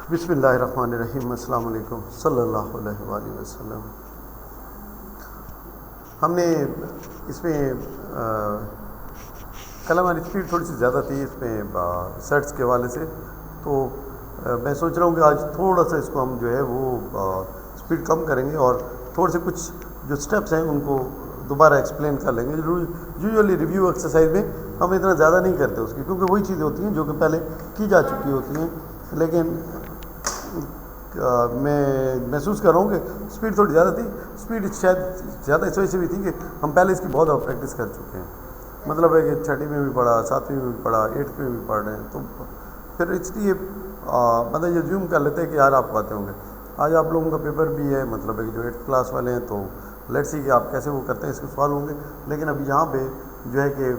बिस्मिल्लाहिर्रहमानिर्रहीम। अस्सलाम वालेकुम सल्लल्लाहु अलैहि वसल्लम। हमने इसमें कल हमारी स्पीड थोड़ी सी ज़्यादा थी इसमें सेट्स के हवाले से, तो मैं सोच रहा हूँ कि आज थोड़ा सा इसको हम जो है वो स्पीड कम करेंगे और थोड़े से कुछ जो स्टेप्स हैं उनको दोबारा एक्सप्लेन कर लेंगे। यूजुअली रिव्यू एक्सरसाइज में हम इतना ज़्यादा नहीं करते उसकी, क्योंकि वही चीज़ें होती हैं जो कि पहले की जा चुकी होती हैं। लेकिन मैं महसूस कर रहा हूँ कि स्पीड थोड़ी ज़्यादा थी। स्पीड शायद ज़्यादा इस वजह से भी थी कि हम पहले इसकी बहुत प्रैक्टिस कर चुके हैं। मतलब है कि छठी में भी पढ़ा, 7वीं में भी पढ़ा, 8th में भी पढ़ रहे हैं, तो फिर इसलिए मतलब ये ज्यूम कर लेते हैं कि यार आपको आते होंगे। आज आप लोगों का पेपर भी है, मतलब है कि जो 8th क्लास वाले हैं, तो लेट्स सी कि आप कैसे वो करते हैं, इसके सवाल होंगे। लेकिन अभी यहाँ पे जो है कि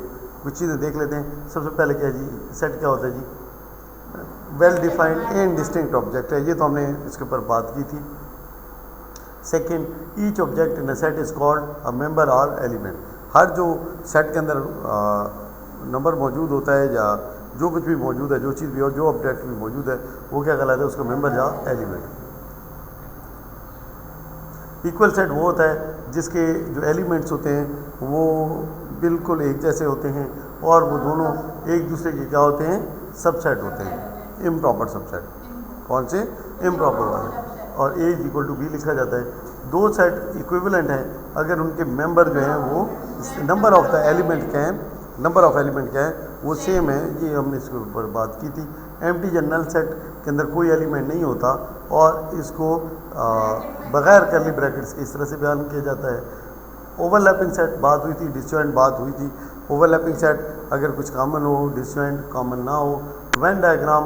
कुछ चीज़ें देख लेते हैं। सबसे पहले क्या जी, सेट क्या होता है जी? Well defined and distinct object है, ये तो हमने इसके ऊपर बात की थी। Second, each object in a set is called a member और एलिमेंट। हर जो सेट के अंदर नंबर मौजूद होता है या जो कुछ भी मौजूद है, जो चीज़ भी हो, जो ऑब्जेक्ट भी मौजूद है, वो क्या कहलाता है? उसका मेंबर या एलिमेंट। इक्वल सेट वो होता है जिसके जो एलिमेंट्स होते हैं वो बिल्कुल एक जैसे होते हैं और वो दोनों एक दूसरे के क्या होते हैं? सबसेट होते हैं, इम्प्रॉपर सबसेट। कौन से? इम्प्रॉपर वाले। और ए इज इक्वल टू बी लिखा जाता है। दो सेट इक्विवेलेंट हैं अगर उनके मेंबर जो हैं वो नंबर ऑफ द एलिमेंट क्या है, नंबर ऑफ एलिमेंट क्या है वो सेम है। ये हमने इसके ऊपर बात की थी। एम्प्टी या नल सेट के अंदर कोई एलिमेंट नहीं होता और इसको बगैर कर्ली ब्रैकेट्स के इस तरह से बयान किया जाता है। ओवरलैपिंग सेट बात हुई थी, डिसजॉइंट बात हुई थी। ओवरलैपिंग सेट अगर कुछ कॉमन हो, डिसजॉइंट कॉमन ना हो। वेन डायग्राम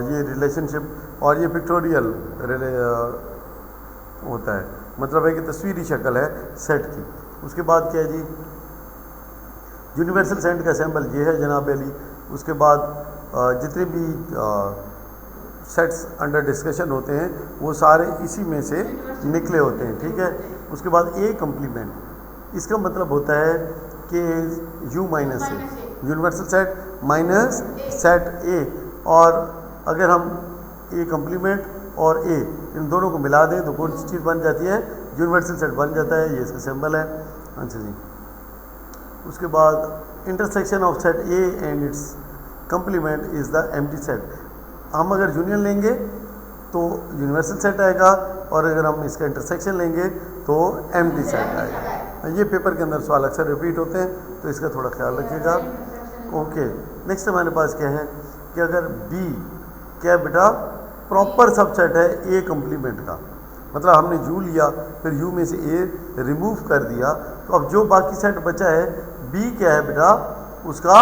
ये रिलेशनशिप और ये पिक्टोरियल होता है, मतलब है कि तस्वीरी शक्ल है सेट की। उसके बाद क्या है जी? यूनिवर्सल सेट का सैम्पल ये है जनाब अली। उसके बाद जितने भी सेट्स अंडर डिस्कशन होते हैं वो सारे इसी में से निकले होते हैं, ठीक है। उसके बाद ए कम्प्लीमेंट, इसका मतलब होता है कि you minus A, universal set minus set A. और अगर हम ए कम्प्लीमेंट और ए इन दोनों को मिला दें तो कौन सी चीज़ बन जाती है? यूनिवर्सल सेट बन जाता है। ये इसका सिंबल है। अच्छा जी। उसके बाद intersection of set a and it's complement is the empty set. हम अगर यूनियन लेंगे तो यूनिवर्सल सेट आएगा और अगर हम इसका इंटरसेक्शन लेंगे तो एम्प्टी सेट आएगा। ये पेपर के अंदर सवाल अक्सर रिपीट होते हैं, तो इसका थोड़ा ख्याल रखिएगा। ओके, नेक्स्ट हमारे पास क्या है कि अगर बी क्या बेटा प्रॉपर सबसेट है ए कम्प्लीमेंट का, मतलब हमने यू लिया फिर यू में से ए रिमूव कर दिया, तो अब जो बाकी सेट बचा है बी क्या है बेटा? उसका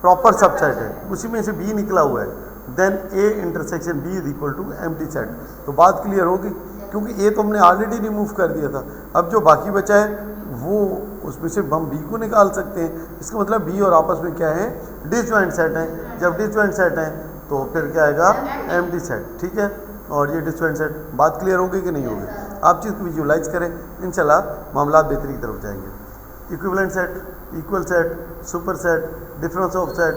प्रॉपर सबसेट है, उसी में से बी निकला हुआ है। Then A intersection B is equal to empty set. तो बात क्लियर होगी, क्योंकि ए तो हमने ऑलरेडी रिमूव कर दिया था। अब जो बाकी बचा है वो उसमें से हम बी को निकाल सकते हैं। इसका मतलब बी और आपस में क्या है? डिसजॉइंट सेट है। जब डिसजॉइंट सेट है तो फिर क्या आएगा? एम्प्टी सेट, ठीक है। और ये डिसजॉइंट सेट, बात क्लियर होगी कि नहीं होगी? आप चीज़ को विजुअलाइज करें, इंशाल्लाह मामला बेहतरी की तरफ जाएंगे। Equivalent set, equal set, super set, difference of set,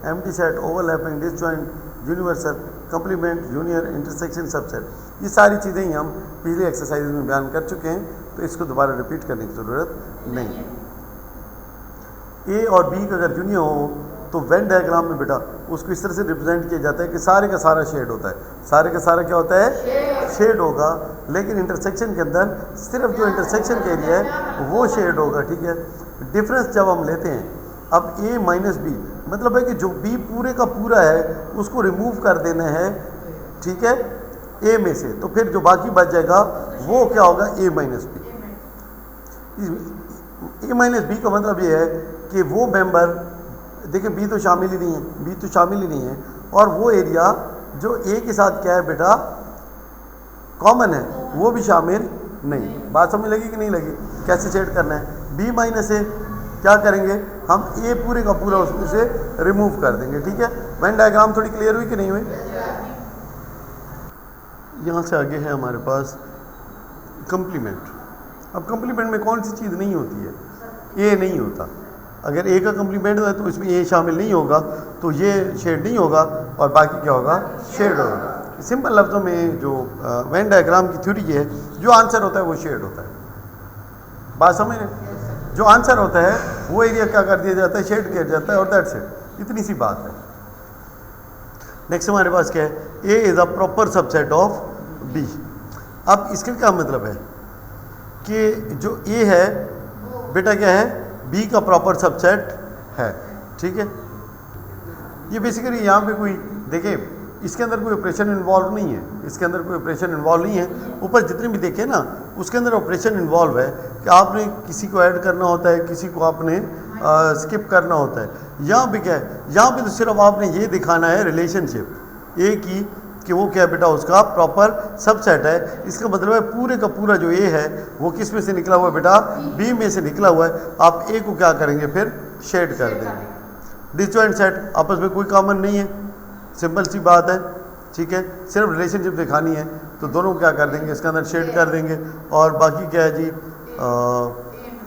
empty set, overlapping, disjoint, universal, complement, यूनियर, intersection, subset, ये सारी चीज़ें ही हम पिछली एक्सरसाइज में बयान कर चुके हैं, तो इसको दोबारा रिपीट करने की ज़रूरत नहीं। ए और बी का अगर यूनियन हो तो वेन डायग्राम में बेटा उसको इस तरह से रिप्रेजेंट किया जाता है कि सारे का सारा शेड होता है। सारे का सारा क्या होता है? शेड होगा। लेकिन इंटरसेक्शन के अंदर सिर्फ जो इंटरसेक्शन का एरिया है वो शेड होगा, ठीक है। डिफरेंस जब हम लेते हैं, अब ए माइनस बी मतलब है कि जो बी पूरे का पूरा है उसको रिमूव कर देना है, ठीक है, ए में से, तो फिर जो बाकी बच जाएगा वो क्या होगा? ए माइनस बी। ए माइनस बी का मतलब ये है कि वो मेंबर, देखिए बी तो शामिल ही नहीं है, बी तो शामिल ही नहीं है, और वो एरिया जो ए के साथ क्या है बेटा? कॉमन है, वो भी शामिल नहीं। बात समझ लगी कि नहीं लगी? कैसे सेट करना है? बी माइनस ए क्या करेंगे हम? ए पूरे का पूरा उसमें से रिमूव कर देंगे, ठीक है। वेन डायग्राम थोड़ी क्लियर हुई कि नहीं हुई? यहाँ से आगे है हमारे पास कम्प्लीमेंट। अब कम्प्लीमेंट में कौन सी चीज़ नहीं होती है? ए नहीं होता। अगर ए का कम्प्लीमेंट है तो इसमें ए शामिल नहीं होगा, तो ये शेड नहीं होगा और बाकी क्या होगा, शेड होगा। सिंपल लफ्ज़ों में जो वेन डायग्राम की थ्योरी है, जो आंसर होता है वो शेड होता है। बात समझ रहे? जो आंसर होता है वो एरिया क्या कर दिया जाता है, शेड किया जाता है, और दैट्स इट। इतनी सी बात है। नेक्स्ट हमारे पास क्या है, a is a proper subset of b. अब इसका क्या मतलब है कि जो ए है बेटा क्या है, बी का प्रॉपर सबसेट है। ठीक है, ये बेसिकली यहाँ पे कोई देखिए इसके अंदर कोई ऑपरेशन इन्वॉल्व नहीं है, इसके अंदर कोई ऑपरेशन इन्वॉल्व नहीं है। ऊपर जितने भी देखे ना उसके अंदर ऑपरेशन इन्वॉल्व है कि आपने किसी को ऐड करना होता है, किसी को आपने स्किप करना होता है। यहाँ पे क्या है, यहाँ पे तो सिर्फ आपने ये दिखाना है रिलेशनशिप ए की कि वो क्या बेटा उसका प्रॉपर सबसेट है। इसका मतलब है पूरे का पूरा जो ए है वो किस में से निकला हुआ है बेटा, बी में से निकला हुआ है। आप ए को क्या करेंगे फिर शेड कर देंगे। डिसजॉइंट सेट आपस में कोई कॉमन नहीं है, सिंपल सी बात है। ठीक है, सिर्फ रिलेशनशिप दिखानी है तो दोनों क्या कर देंगे, इसके अंदर शेड कर देंगे। और बाकी क्या है जी,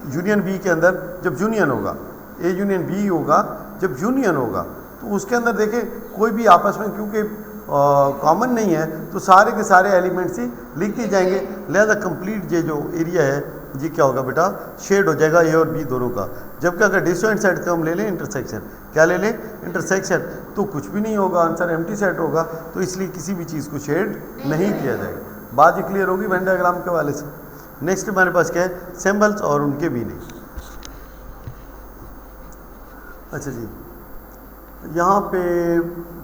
यूनियन बी के अंदर जब यूनियन होगा, ए यूनियन बी होगा, जब यूनियन होगा तो उसके अंदर देखें कोई भी आपस में क्योंकि कॉमन नहीं है तो सारे के सारे एलिमेंट्स ही लिख दिए जाएंगे। लिहाजा कंप्लीट ये जो एरिया है ये क्या होगा बेटा, शेड हो जाएगा ए और बी दोनों का। जबकि अगर डिसजॉइंट सेट का हम ले लें इंटरसेक्शन, क्या ले लें इंटरसेक्शन, तो कुछ भी नहीं होगा, आंसर एम्प्टी सेट होगा। तो इसलिए किसी भी चीज़ को शेड नहीं किया जाएगा। बात ये क्लियर होगी वेन डायग्राम के वाले से। नेक्स्ट हमारे पास क्या है, सिंबल्स और उनके मीनिंग। अच्छा जी, यहाँ पे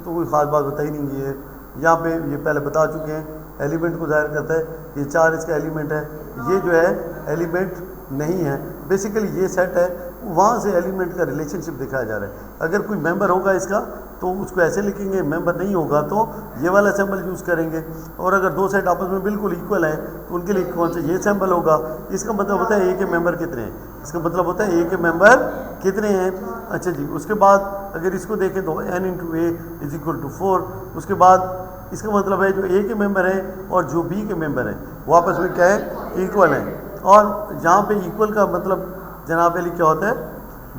तो कोई ख़ास बात बताई नहीं है। यहाँ पे ये पहले बता चुके हैं, एलिमेंट को ज़ाहिर करता है, ये 4 इसका एलिमेंट है, ये जो है एलिमेंट नहीं है। बेसिकली ये सेट है, वहाँ से एलिमेंट का रिलेशनशिप दिखाया जा रहा है। अगर कोई मेंबर होगा इसका तो उसको ऐसे लिखेंगे, मेंबर नहीं होगा तो ये वाला सिंबल यूज़ करेंगे। और अगर दो सेट आपस में बिल्कुल इक्वल हैं तो उनके लिए कौन सा ये सिंबल होगा। इसका मतलब होता है ए के मेंबर कितने हैं, इसका मतलब होता है ए के मेंबर कितने हैं। अच्छा जी, उसके बाद अगर इसको देखें तो n × a = 4। उसके बाद इसका मतलब है जो ए के मेंबर हैं और जो बी के मेंबर हैं वो आपस में क्या है, इक्वल हैं। और जहाँ पे इक्वल का मतलब जनाब अली क्या होता है,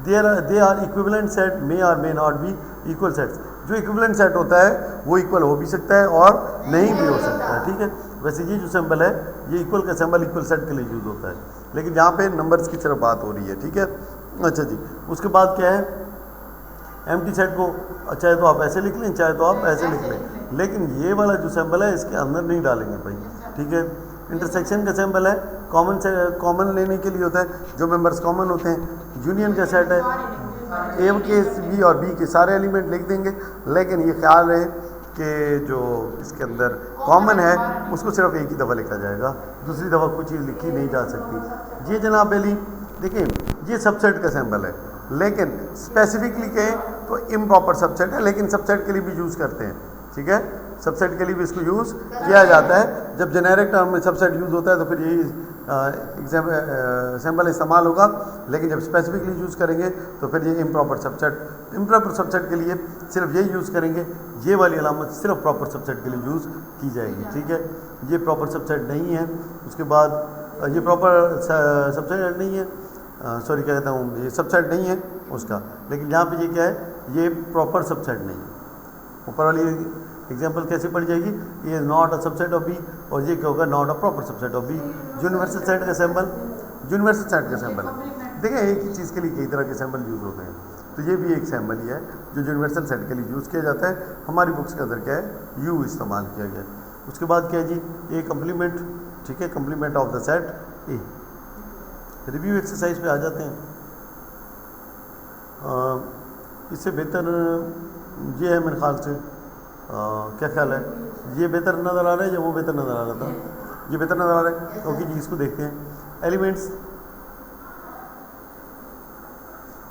दे आर इक्विवेलेंट सेट मे और may not be equal sets. जो इक्विवेलेंट सेट होता है वो इक्वल हो भी सकता है और नहीं भी हो सकता है। ठीक है, वैसे ये जो सिंबल है ये इक्वल का सिंबल इक्वल सेट के लिए यूज़ होता है, लेकिन यहाँ पे नंबर्स की तरफ बात हो रही है। ठीक है, अच्छा जी, उसके बाद क्या है, एम्प्टी सेट को चाहे तो आप ऐसे लिख लें, चाहे तो आप ऐसे लिख लें, लेकिन ये वाला जो सिंबल है इसके अंदर नहीं डालेंगे भाई। ठीक है, इंटरसेक्शन का सिंबल है, कॉमन से कॉमन लेने के लिए होता है, जो मेंबर्स कॉमन होते हैं। यूनियन का सेट है, ए के बी और बी के सारे एलिमेंट लिख देंगे, लेकिन ये ख्याल रहे कि जो इसके अंदर कॉमन है उसको सिर्फ एक ही दफ़ा लिखा जाएगा, दूसरी दफ़ा कोई चीज़ लिखी नहीं जा सकती। ये जनाब अली देखिए ये सबसेट का सिंबल है, लेकिन स्पेसिफिकली कहें तो इम्प्रॉपर सबसेट है, लेकिन सबसेट के लिए भी यूज़ करते हैं। ठीक है, सबसेट के लिए भी इसको यूज़ किया जाता है। जब जेनेरिक टर्म में सबसेट यूज़ होता है तो फिर यही सिंबल इस्तेमाल होगा, लेकिन जब स्पेसिफिकली यूज़ करेंगे तो फिर ये इम्प्रॉपर सबसेट के लिए सिर्फ यही यूज़ करेंगे। ये वाली अलामत सिर्फ प्रॉपर सबसेट के लिए यूज़ की जाएगी। ठीक है, ये प्रॉपर सबसेट नहीं है। उसके बाद ये प्रॉपर सबसेट नहीं है, सॉरी क्या कहता हूँ, ये सबसेट नहीं है उसका, लेकिन यहाँ पे ये क्या है, ये प्रॉपर सबसेट नहीं है। ऊपर वाली एग्जांपल कैसे पढ़ जाएगी, ये not a subset of b, और ये क्या होगा, not a proper subset of b. Universal set का सिंबल, यूनिवर्सल सेट का सिंबल है। देखिए एक ही चीज़ के लिए कई तरह के सिंबल यूज़ होते हैं, तो ये भी एक सिंबल ही है जो यूनिवर्सल सेट के लिए यूज़ किया जाता है। हमारी बुक्स के अंदर क्या है, यू इस्तेमाल किया गया। उसके बाद क्या है जी, ए कम्प्लीमेंट। ठीक है, complement of the set A. Review exercise पे आ जाते हैं। इससे बेहतर ये है मेरे ख्याल से, क्या ख्याल है, ये बेहतर नज़र आ रहा है या वो बेहतर नज़र आ रहा था, ये बेहतर नज़र आ रहा है। तो ओके जी, इसको देखते हैं।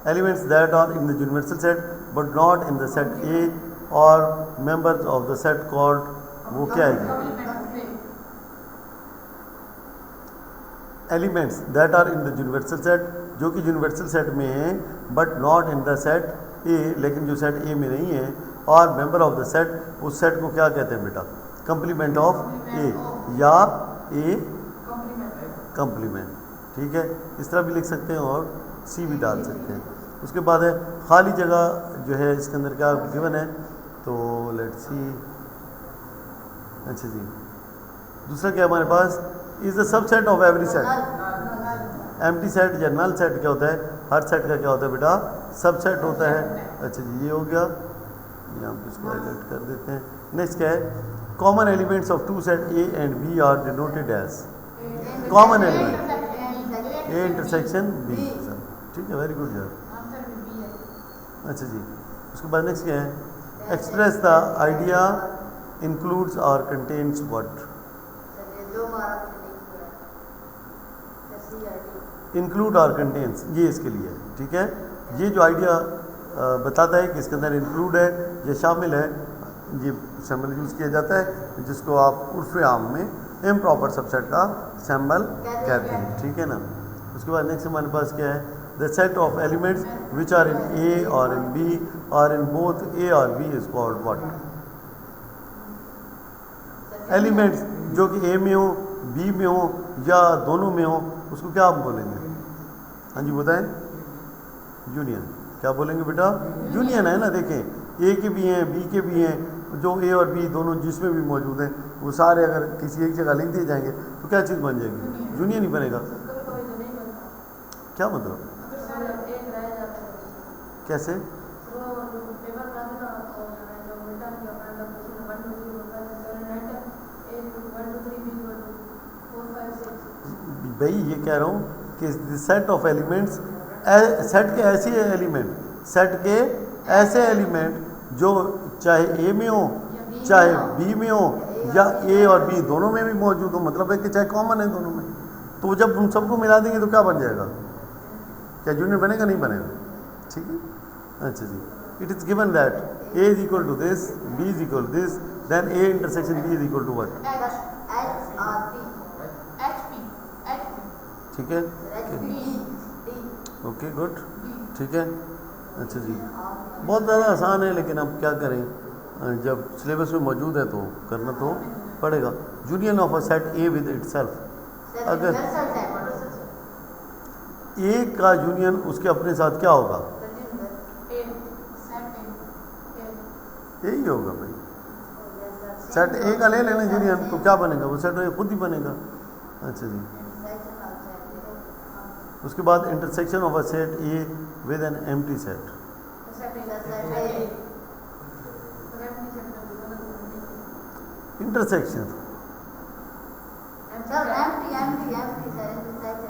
Elements that are in the universal set but not in the set A और members of the set called, वो क्या है जी, elements that are in the universal set, जो कि यूनिवर्सल सेट में है, but not in the set A, लेकिन जो सेट ए में नहीं है, और मेंबर ऑफ द सेट, उस सेट को क्या कहते हैं बेटा, कंप्लीमेंट ऑफ ए या ए कम्प्लीमेंट। ठीक है, इस तरह भी लिख सकते हैं और सी भी डाल सकते हैं। उसके बाद है खाली जगह जो है इसके अंदर क्या गिवन है, तो लेट्स सी। अच्छा जी, दूसरा क्या हमारे पास, is the subset of every set. Empty set या नल सेट क्या होता है, हर सेट का क्या होता है बेटा, सबसेट होता है। अच्छा जी, ये हो गया, यहाँ पे इसको हाईलाइट कर देते हैं। नेक्स्ट क्या है, common elements of two set a and b are denoted as common element a intersection b. ठीक है, वेरी गुड यार। अच्छा जी, उसके बाद नेक्स्ट क्या है, एक्सप्रेस द आइडिया इंक्लूड्स और कंटेन्स व्हाट। इंक्लूड और कंटेन्स, ये इसके लिए है। ठीक है, ये जो आइडिया बताता है कि इसके अंदर इंक्लूड है या शामिल है, ये सैम्बल यूज़ किया जाता है, जिसको आप उर्फ़ आम में इम्प्रॉपर सबसेट का सैम्बल कहते हैं। ठीक है ना। उसके बाद नेक्स्ट हमारे पास क्या है, the set of elements which are in A और इन बी और इन बोथ ए और B is called what. Elements जो कि ए में हो, बी में हो या दोनों में हो, उसको क्या आप बोलेंगे? हाँ जी बताएं। यूनियन। क्या बोलेंगे बेटा? यूनियन है ना। देखें, ए के भी हैं, बी के भी हैं, जो ए और बी दोनों जिसमें भी मौजूद हैं, वो सारे अगर किसी एक जगह लिख दिए जाएंगे तो क्या चीज़ बन जाएगी? यूनियन ही बनेगा। क्या मतलब? कैसे? भाई ये कह रहा हूँ कि सेट ऑफ एलिमेंट्स, सेट के ऐसे एलिमेंट, सेट के ऐसे एलिमेंट जो चाहे ए में हो चाहे बी में हो या ए और बी दोनों में भी मौजूद हो, मतलब है कि चाहे कॉमन है दोनों में, तो जब उन सबको मिला देंगे तो क्या बन जाएगा? क्या यूनियन बनेगा? नहीं बनेगा। ठीक है। अच्छा जी, it is given that A is equal to this, B is equal to this, then A intersection B is equal to what? ठीक है, ओके गुड। ठीक है। अच्छा जी, बहुत ज़्यादा आसान है, लेकिन अब क्या करें, जब सिलेबस में मौजूद है तो करना तो पड़ेगा। Union of a set A with itself, अगर ए का यूनियन उसके अपने साथ क्या होगा? यही होगा भाई। सेट ए का ले लेना यूनियन, तो क्या बनेगा? वो सेट ए खुद ही बनेगा। अच्छा जी, उसके बाद intersection of a set A with an empty set. Intersection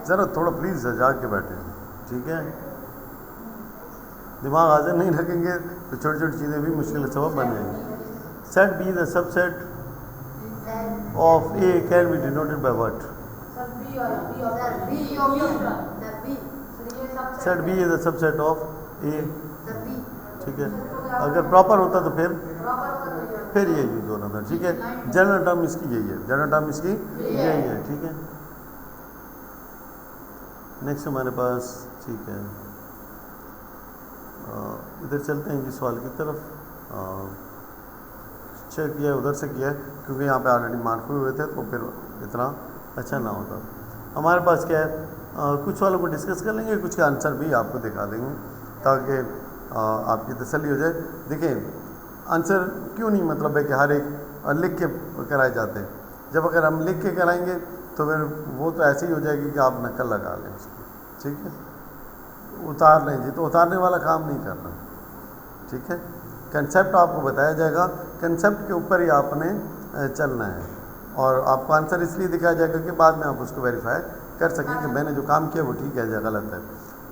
ज़रा थोड़ा प्लीज़ जाग के बैठे। ठीक है, दिमाग हाजिर नहीं रखेंगे तो छोटी छोटी चीज़ें भी मुश्किल सबब बन जाएंगी। Set B the subset of A can be denoted by what? Set B is the subset of A. ठीक है, अगर प्रॉपर होता तो फिर ये यूज होना था। ठीक है, जनरल टर्म इसकी यही है, जनरल टर्म इसकी यही है। ठीक है, नेक्स्ट हमारे पास, ठीक है, इधर चलते हैं जी सवाल की तरफ। चेक किया उधर से किया है, क्योंकि यहाँ पे ऑलरेडी मार्क हुए थे तो फिर इतना अच्छा ना होता। हमारे पास क्या है, कुछ सवालों को डिस्कस कर लेंगे, कुछ का आंसर भी आपको दिखा देंगे ताकि आपकी तसल्ली हो जाए। देखिए, आंसर क्यों नहीं मतलब है कि हर एक लिख के कराए जाते हैं। जब अगर हम लिख के कराएंगे तो फिर वो तो ऐसे ही हो जाएगी कि आप नकल लगा लें उसकी। ठीक है, उतार लें जी, तो उतारने वाला काम नहीं करना। ठीक है, कंसेप्ट आपको बताया जाएगा, कंसेप्ट के ऊपर ही आपने चलना है, और आपको आंसर इसलिए दिखाया जाएगा कि बाद में आप उसको वेरीफाई कर सकें कि मैंने जो काम किया वो ठीक है या गलत है।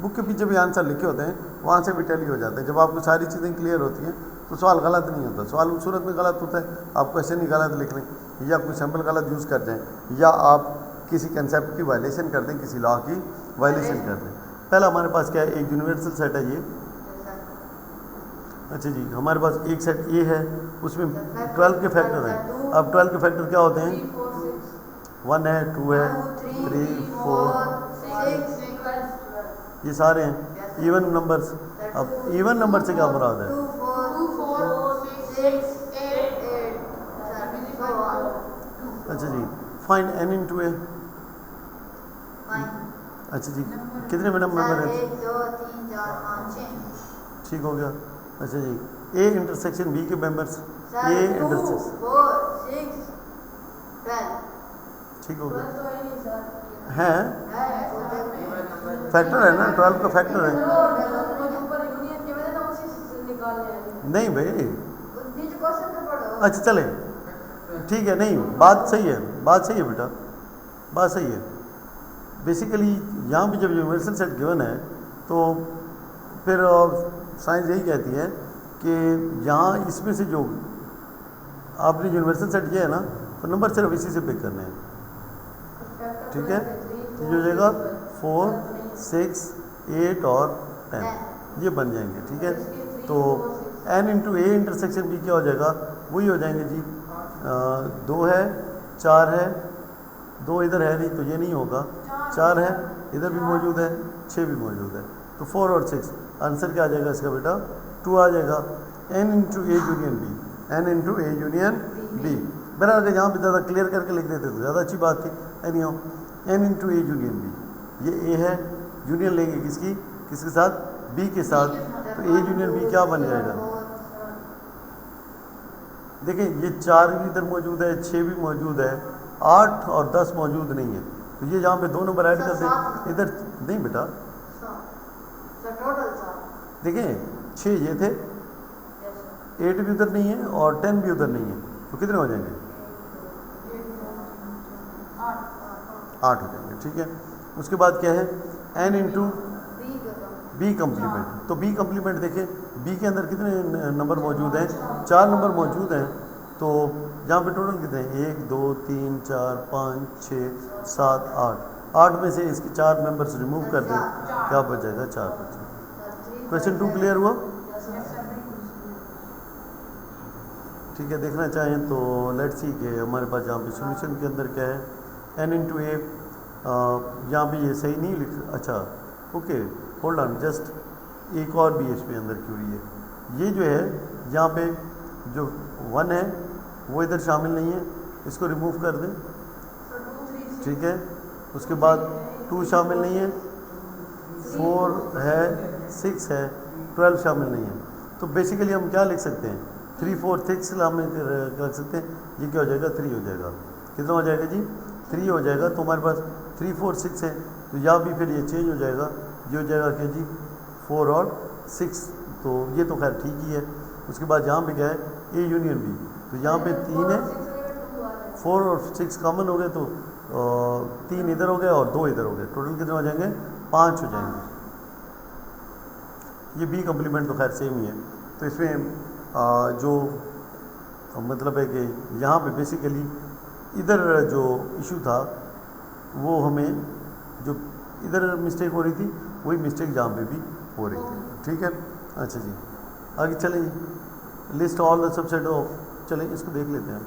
बुक के पीछे भी आंसर लिखे होते हैं, वहाँ से भी टैली हो जाते हैं। जब आपको सारी चीज़ें क्लियर होती हैं तो सवाल गलत नहीं होता। सवाल उस सूरत में गलत होता है, आप क्वेश्चन ही गलत लिख लें या कोई सैम्पल गलत यूज़ कर जाएँ या आप किसी कंसेप्ट की वायलेशन कर दें, किसी लॉ की वायलेशन कर दें। पहला हमारे पास क्या है, एक यूनिवर्सल सेट है ये। अच्छा जी, हमारे पास एक सेट ए है, उसमें 12 के फैक्टर हैं। अब 12 के फैक्टर क्या होते हैं? 1 है, 2 है, 3, 4, ये सारे हैं इवन नंबर्स। अब इवन नंबर से क्या मुराद है? अच्छा जी, फाइंड n इंटू ए। अच्छा जी, कितने नंबर है? 1 2 3 4 5 6 ठीक हो गया। अच्छा जी, ए इंटरसेक्शन बी के मेंबर्स, ए इंटरसेक्शन, 4 6 12 ठीक हो गया। तो है नहीं सर, है है फैक्टर है ना, 12 का फैक्टर है। ऊपर यूनियन के मैंने ना उसी से निकाल लिया। नहीं भाई, नीचे क्वेश्चन तो पढ़ो। अच्छा चले, ठीक है, नहीं बात सही है, बात सही है बेटा, बात सही है। बेसिकली यहाँ भी जब यूनिवर्सल सेट गिवन है तो फिर साइंस यही कहती है कि यहाँ इसमें से जो आपने यूनिवर्सल सेट किया है ना, तो नंबर सिर्फ इसी से पिक करने हैं, ठीक है। तो ये हो जाएगा 4 6 8 और 10, ये बन जाएंगे, ठीक है। तो n into a intersection b क्या हो जाएगा, वही हो जाएंगे जी, 2 है 4 है, 2 इधर है नहीं तो ये नहीं होगा, 4 है इधर भी मौजूद है, 6 भी मौजूद है, तो 4 और 6 आंसर क्या आ जाएगा इसका बेटा, 2 आ जाएगा। n into a union b, n into a union b, मेरा अगर यहाँ पे ज़्यादा क्लियर करके लिख देते तो ज़्यादा अच्छी बात थी। Anyhow, n into a union b, ये a है, यूनियन लेंगे किसकी, किसके साथ, b के साथ, तो a यूनियन b क्या बन जाएगा, देखिए ये 4 भी इधर मौजूद है, 6 भी मौजूद है, 8 और 10 मौजूद नहीं है, तो ये जहाँ पे 2 नंबर ऐड कर दें इधर, नहीं बेटा देखिए 6 ये थे, 8 भी उधर नहीं है और 10 भी उधर नहीं है, तो कितने हो जाएंगे, 8 हो जाएंगे, ठीक है। उसके बाद क्या है, n इंटू बी कम्प्लीमेंट, तो बी कम्प्लीमेंट देखें, बी के अंदर कितने नंबर मौजूद हैं, 4 नंबर मौजूद हैं, तो यहाँ पे टोटल कितने हैं, 1 2 3 4 5 6 7 8, 8 में से इसके 4 मेंबर्स रिमूव कर दें, क्या बच जाएगा, 4 बच जाएगा। क्वेश्चन 2 क्लियर हुआ, ठीक है। देखना चाहें तो लेट्स सी कि हमारे पास यहाँ पे सॉल्यूशन के अंदर क्या है, n इंटू ए, यहाँ पे ये सही नहीं लिख, अच्छा ओके होल्ड ऑन, जस्ट एक और भी इसमें अंदर क्यूरी है, ये जो है यहाँ पे जो 1 है वो इधर शामिल नहीं है, इसको रिमूव कर दें, ठीक है। उसके बाद 2 शामिल नहीं है, 4 है, 6 है, 12 शामिल नहीं है, तो बेसिकली हम क्या लिख सकते हैं, 3 4 6 हम रख सकते हैं, ये क्या हो जाएगा, 3 हो जाएगा, कितना हो जाएगा जी, 3 हो जाएगा। तो हमारे पास 3 4 6 है, तो यहाँ भी फिर ये चेंज हो जाएगा, ये हो जाएगा क्या जी, 4 और 6, तो ये तो खैर ठीक ही है। उसके बाद यहाँ पे क्या है, ए यूनियन बी, तो यहाँ पे 3 है, 4 और 6 कॉमन हो गए, तो 3 इधर हो गए और 2 इधर हो गए, टोटल कितने हो जाएंगे, 5 हो जाएंगे। ये बी कम्प्लीमेंट तो खैर सेम ही है, तो इसमें जो मतलब है कि यहाँ पे बेसिकली इधर जो इशू था वो हमें जो इधर मिस्टेक हो रही थी वही मिस्टेक जहाँ पे भी हो रही थी, ठीक है। अच्छा जी आगे चलें, list all the subset of, चलें इसको देख लेते हैं,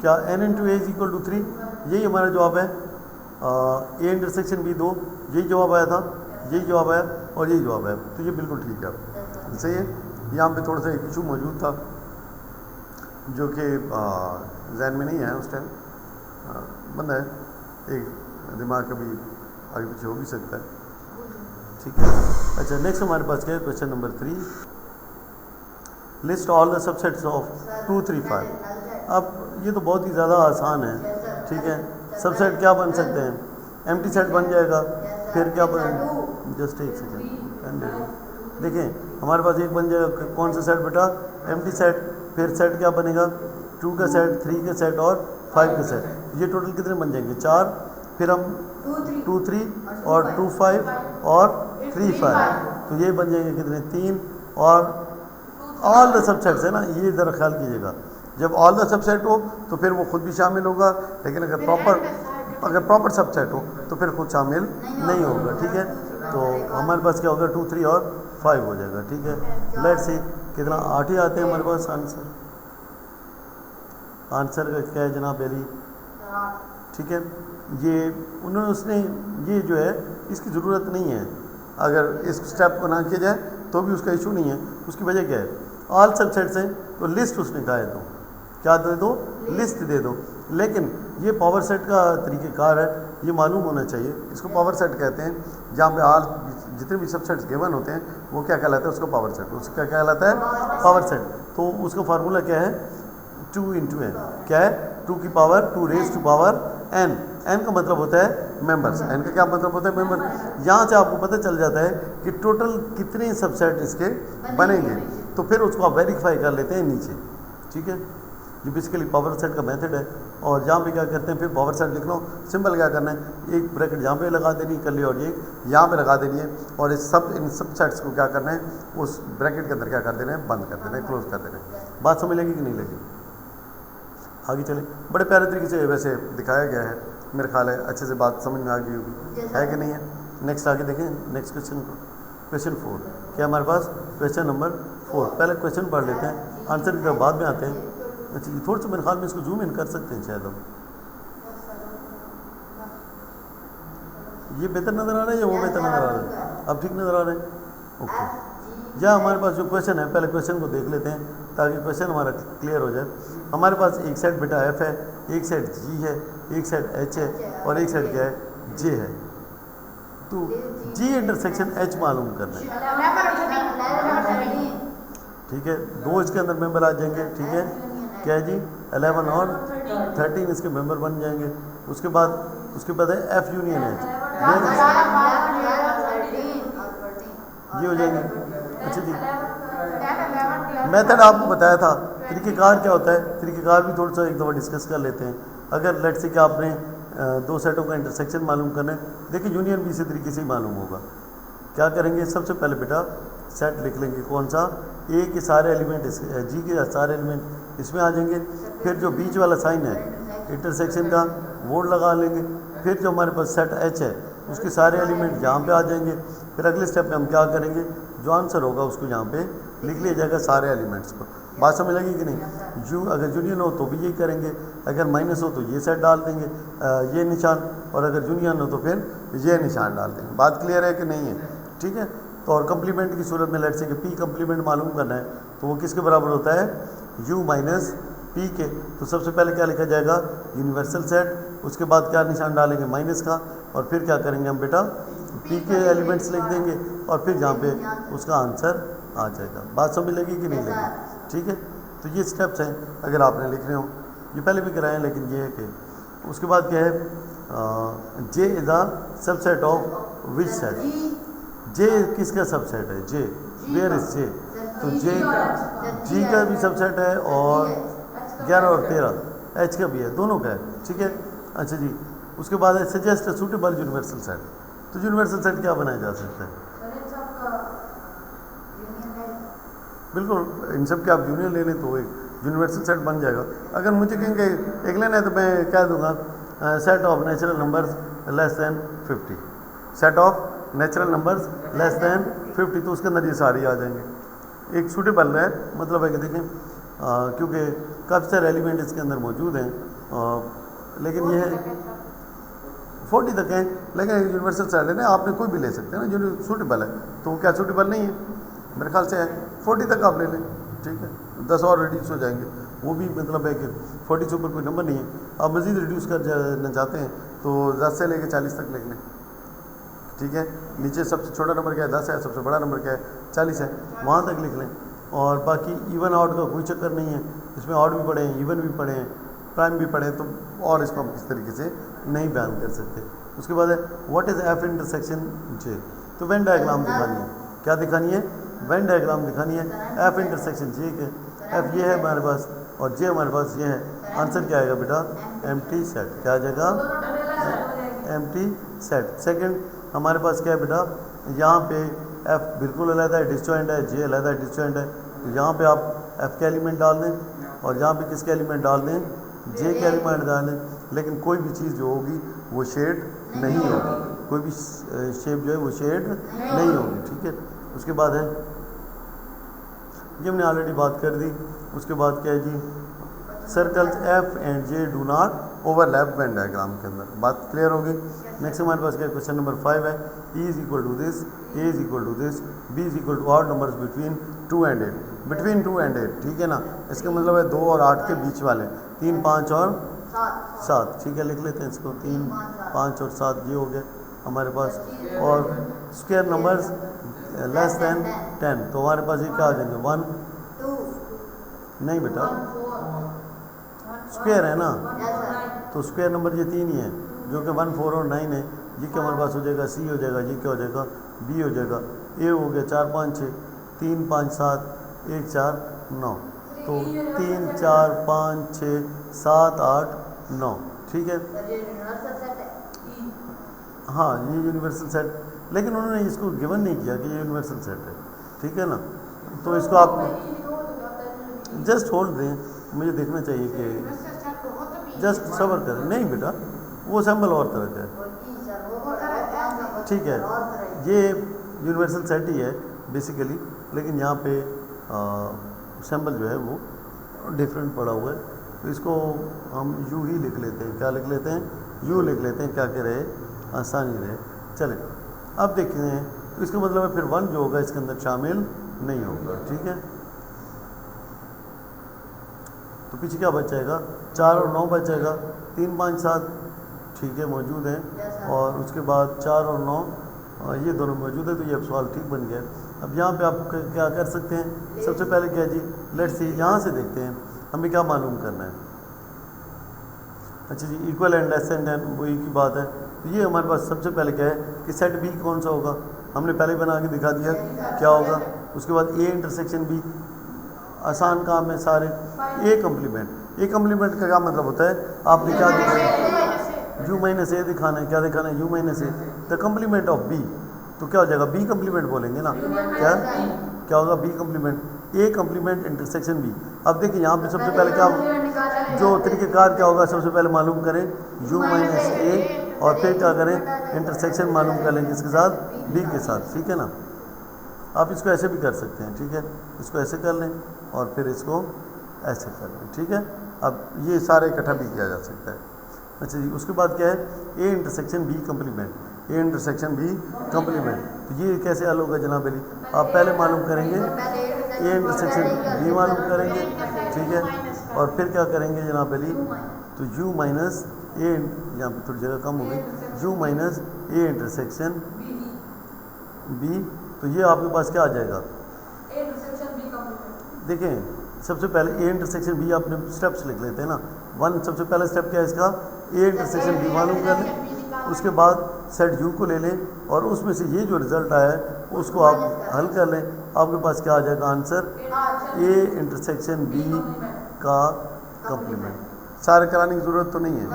क्या n into a is equal to 3, यही हमारा जवाब है, ए इंटरसेक्शन बी 2, यही जवाब आया था, यही जवाब आया और यही जवाब आया, तो ये बिल्कुल ठीक है, सही है। यहाँ पे थोड़ा सा एक इशू मौजूद था जो कि जहन में नहीं आया उस टाइम, बंदा है, एक दिमाग कभी आगे पीछे हो भी सकता है, ठीक है। अच्छा नेक्स्ट हमारे पास क्या है, question number 3, list all the subsets of 2 3 5। अब ये तो बहुत ही ज़्यादा आसान है, ठीक है। सबसेट क्या बन सकते हैं, एम्प्टी सेट बन जाएगा, फिर क्या बन, जस्ट एक सेकेंड देखें, हमारे पास एक बन जाएगा, कौन सा सेट बेटा, एम्प्टी सेट, फिर सेट क्या बनेगा, 2 का सेट, 3 का सेट और 5 का सेट, ये टोटल कितने बन जाएंगे, 4, फिर हम 2 3 और 2 5 और 3 5, तो ये बन जाएंगे कितने, 3, और ऑल द सबसेट्स है ना, ये ज़रा ख्याल कीजिएगा, जब ऑल द सबसेट हो तो फिर वो खुद भी शामिल होगा, लेकिन अगर प्रॉपर सबसेट हो तो फिर खुद शामिल नहीं होगा, ठीक है। तो हमारे पास क्या होगा, 2 3 और 5 हो जाएगा, ठीक है। लेट्स सी कितना, 8 ही आते हैं हमारे पास आंसर, आंसर का क्या है जनाब अली, ठीक है। ये उन्होंने उसने ये जो है इसकी ज़रूरत नहीं है, अगर इस स्टेप को ना किया जाए तो भी उसका इशू नहीं है, उसकी वजह क्या है, ऑल सबसेट्स हैं तो लिस्ट उसने कहा है, तो क्या दे दो, लिस्ट दे दो, लेकिन ये पावर सेट का तरीक़ेकार है, ये मालूम होना चाहिए, इसको पावर सेट कहते हैं, जहाँ पे जितने भी सबसेट्स गिवन होते हैं वो क्या कहलाता है, उसका पावर सेट, उसका क्या कहलाता है, पावर सेट। तो उसका फार्मूला क्या है, 2 × n, क्या है, 2 की power 2 raise to power n। n का मतलब होता है मेंबर्स, n का क्या मतलब होता है, मेंबर। यहाँ से आपको पता चल जाता है कि टोटल कितने सबसेट इसके बनेंगे, तो फिर उसको आप वेरीफाई कर लेते हैं नीचे, ठीक है। ये बेसिकली पावर सेट का मेथड है। और जहाँ पे क्या करते हैं, फिर पावर सेट लिख लो, सिंपल क्या करना है, एक ब्रैकेट यहाँ पे लगा देनी कर ली और ये यहाँ पे लगा देनी है, और इन सब सेट्स को क्या करना है, उस ब्रैकेट के अंदर क्या कर देना है, बंद कर देना है, क्लोज कर देना है। बात समझ लगी कि नहीं लगी? आगे चले। बड़े प्यारे तरीके से वैसे दिखाया गया है, मेरे ख्याल है अच्छे से बात समझ में आ गई होगी, है कि नहीं है। नेक्स्ट आगे देखें, नेक्स्ट क्वेश्चन को, क्वेश्चन 4 क्या हमारे पास, क्वेश्चन नंबर 4। पहले क्वेश्चन पढ़ लेते हैं, आंसर की तरफ बाद में आते हैं। अच्छा, ये थोड़ा सा मेरे ख्याल में इसको जूम इन कर सकते हैं शायद हम, ये बेहतर नज़र आ रहा है या वो बेहतर नज़र आ रहा है, अब ठीक नज़र आ रहा है, ओके। या हमारे पास जो क्वेश्चन है, पहले क्वेश्चन को देख लेते हैं ताकि क्वेश्चन हमारा क्लियर हो जाए। हमारे पास एक सेट बेटा एफ है, एक सेट जी है, एक सेट एच है, और एक सेट क्या है, जे है। तो जी इंटरसेक्शन एच मालूम करना है, ठीक है। 2 इसके अंदर मेंबर आ जाएंगे, ठीक है, क्या है जी, 11 और 13 इसके मेंबर बन जाएंगे। उसके बाद है एफ यूनियन एच, ये हो जाएंगे। अच्छा जी, मेथड आपको बताया था, तरीक़ेकार क्या होता है, तरीक़ेकार भी थोड़ा सा एक दफ़ा डिस्कस कर लेते हैं। अगर लेट्स से कि आपने 2 सेटों का इंटरसेक्शन मालूम करना है, देखिए यूनियन भी इसी तरीके से ही मालूम होगा। क्या करेंगे, सबसे पहले बेटा सेट लिख लेंगे, कौन सा, ए के सारे एलिमेंट जी के सारे एलिमेंट इसमें आ जाएंगे। फिर जो बीच वाला साइन है इंटरसेक्शन का वो लगा लेंगे। फिर जो हमारे पास सेट एच है उसके सारे एलिमेंट यहाँ पे आ जाएंगे। फिर अगले स्टेप में हम क्या करेंगे, जो आंसर होगा उसको यहाँ पे लिख लिया जाएगा सारे एलिमेंट्स को। बात समझ लगी कि नहीं। अगर यूनियन हो तो भी यही करेंगे, अगर माइनस हो तो ये सेट डाल देंगे, ये निशान, और अगर यूनियन हो तो फिर ये निशान डाल देंगे। बात क्लियर है कि नहीं है, ठीक है। तो और कंप्लीमेंट की सूरत में लेट्स से कि पी कंप्लीमेंट मालूम करना है तो वो किसके बराबर होता है, यू माइनस पी के। तो सबसे पहले क्या लिखा जाएगा, यूनिवर्सल सेट, उसके बाद क्या निशान डालेंगे, माइनस का, और फिर क्या करेंगे हम बेटा, पी के एलिमेंट्स लिख देंगे, और फिर जहाँ पे उसका आंसर आ जाएगा। बात समझ लगी कि नहीं लगी, ठीक है। तो ये स्टेप्स हैं, अगर आपने लिख रहे हो, ये पहले भी कराए, लेकिन ये है कि उसके बाद क्या है, J is a subset of which set, J किसका सबसेट है, जे, वेयर इज जे, तो जे जी का भी सबसेट है, और 11 और 13 एच का भी है, दोनों का है, ठीक है। अच्छा जी, उसके बाद है सजेस्ट सूटेबल यूनिवर्सल सेट। तो यूनिवर्सल सेट क्या बनाया जा सकता है, बिल्कुल इन सब के आप यूनियन ले लें तो एक यूनिवर्सल सेट बन जाएगा। अगर मुझे कहेंगे एक लेना है तो मैं कह दूंगा set of natural numbers less than 50, set of natural numbers less than 50, तो उसके अंदर ये सारी आ जाएंगे। एक सूटेबल है, मतलब है कि देखें क्योंकि काफ़ी सारे एलिमेंट इसके अंदर मौजूद हैं, लेकिन ये है 40 तक है, लेकिन यूनिवर्सल सेट लेना आपने कोई भी ले सकते हैं ना, जो सूटेबल है। तो क्या सूटेबल नहीं है, मेरे ख्याल से है 40 तक आप ले लें, ठीक है। 10 और रिड्यूस हो जाएंगे, वो भी मतलब है कि 40 से ऊपर कोई नंबर नहीं है। आप मज़ीद रिड्यूस करना चाहते हैं तो 10 से लेकर 40 तक लिख लें, ठीक है। नीचे सबसे छोटा नंबर क्या है, 10 है, सबसे बड़ा नंबर क्या है, 40 है, वहाँ तक लिख लें। और बाकी इवन आउट का कोई चक्कर नहीं है, इसमें आउट भी पढ़े हैं, इवन भी पढ़े हैं, प्राइम भी पढ़े हैं, तो और इसको हम किस तरीके से नहीं बयान कर सकते। उसके बाद है व्हाट इज़ एफ इंटरसेक्शन जे, तो वेन डायग्राम दिखानी है, क्या दिखानी है, वेन डायग्राम दिखानी है एफ इंटरसेक्शन जे के। एफ ये है हमारे पास और जे हमारे पास ये है। आंसर क्या आएगा बेटा, एम्प्टी सेट, क्या आ जाएगा, एम्प्टी सेट। सेकंड हमारे पास क्या है बेटा, यहाँ पे एफ बिल्कुल अलग है, डिसजॉइंट है, जे अलग है, डिसजॉइंट है, तो यहाँ पे आप एफ के एलिमेंट डाल दें, और यहाँ पे किसके एलिमेंट डाल दें, जे के एलिमेंट डाल दें। लेकिन कोई भी चीज़ जो होगी वो शेड नहीं होगी, कोई भी शेप जो है वो शेड नहीं होगी, ठीक है। उसके बाद है ये हमने ऑलरेडी बात कर दी। उसके बाद क्या है जी, circles F and J do not overlap Venn diagram के अंदर। बात क्लियर होगी। नेक्स्ट हमारे पास क्या क्वेश्चन नंबर 5 है, e is equal to this, a is equal to this, B is equal to odd numbers between 2 and 8, between 2 and 8, ठीक है ना। इसका मतलब है 2 और 8 के बीच वाले, 3, 5 और 7, ठीक है। लिख लेते हैं इसको, 3, 5 और 7 ये हो गए हमारे पास। और स्क्वायर नंबर्स लेस देन 10, तो हमारे पास ये क्या आ जाएंगे 1, 2, नहीं बेटा 1 4 स्क्वायर है ना, yes sir, तो स्क्वायर नंबर ये 3 ही है, जो कि 1, 4 और 9 है। ये क्या हमारे पास हो जाएगा, सी हो जाएगा, ये क्या हो जाएगा, बी हो जाएगा, ए हो गया 4 5 6, 3 5 7, 1 4 9, तो 3 4 5 6 7 8 9, ठीक है। सर ये यूनिवर्सल सेट है। हाँ ये यूनिवर्सल सेट, लेकिन उन्होंने इसको गिवन नहीं किया कि ये यूनिवर्सल सेट है, ठीक है ना। तो इसको आप जस्ट होल्ड दें, मुझे देखना चाहिए कि जस्ट सबर करें, नहीं बेटा वो सैम्पल और तरह का है, और ई सर वो कौन सा ठीक है। और तरह ये यूनिवर्सल सेट ही है बेसिकली, लेकिन यहाँ पे सैम्पल जो है वो डिफरेंट पड़ा हुआ है, तो इसको हम यू ही लिख लेते हैं। क्या लिख लेते हैं, यू लिख लेते हैं, क्या कह रहे, आसानी रहे। चले अब देखते हैं, तो इसका मतलब है फिर 1 जो होगा इसके अंदर शामिल नहीं होगा, ठीक है। तो पीछे क्या बच जाएगा, 4 और 9 बच जाएगा, 3 5 7 ठीक है मौजूद हैं, और उसके बाद 4 और 9 ये दोनों मौजूद है, तो ये सवाल ठीक बन गया। अब यहाँ पे आप क्या कर सकते हैं, सबसे पहले क्या है जी, लेट्स सी यहाँ से देखते हैं हमें क्या मालूम करना है। अच्छा जी, equal and less and an वही की बात है, तो ये हमारे पास सबसे पहले क्या है कि सेट बी कौन सा होगा, हमने पहले बना के दिखा दिया क्या होगा। उसके बाद ए इंटरसेक्शन बी, आसान काम है सारे। ए कम्प्लीमेंट का क्या मतलब होता है, आपने क्या दिखाया, यू माइनस ए दिखाना है, क्या दिखाना है, u minus a the complement of b, तो क्या हो जाएगा, बी कम्प्लीमेंट बोलेंगे ना, क्या होगा, b complement, a complement intersection b. अब देखिए यहाँ पे सबसे पहले क्या, जो तरीक़ेकार क्या होगा, सबसे पहले मालूम करें यू माइनस ए, और फिर क्या करें, इंटरसेक्शन मालूम कर लेंगे इसके साथ, बी के साथ, ठीक है ना। आप इसको ऐसे भी कर सकते हैं, ठीक है, इसको ऐसे कर लें और फिर इसको ऐसे कर लें, ठीक है। अब ये सारे इकट्ठा भी किया जा सकता है। अच्छा जी, उसके बाद क्या है, a intersection b complement, a intersection b complement, तो ये कैसे हल होगा जनाब अली, आप पहले मालूम करेंगे ए इंटरसेक्शन बी मालूम करेंगे, ठीक है, और फिर क्या करेंगे जनाब अली, तो यू माइनस ए, यहाँ पे थोड़ी जगह कम हो गई, u minus a intersection b, तो ये आपके पास क्या आ जाएगा, देखें सबसे पहले ए इंटरसेक्शन बी आपने स्टेप्स लिख लेते हैं ना, 1 सबसे पहला स्टेप क्या है इसका, ए इंटरसेक्शन बी मालूम कर लें, उसके बाद सेट यू को ले लें और उसमें से ये जो रिज़ल्ट आया है उसको आप हल कर लें, आपके पास क्या आ जाएगा आंसर, ए इंटरसेक्शन बी का कम्प्लीमेंट। सारे कराने की ज़रूरत तो नहीं है।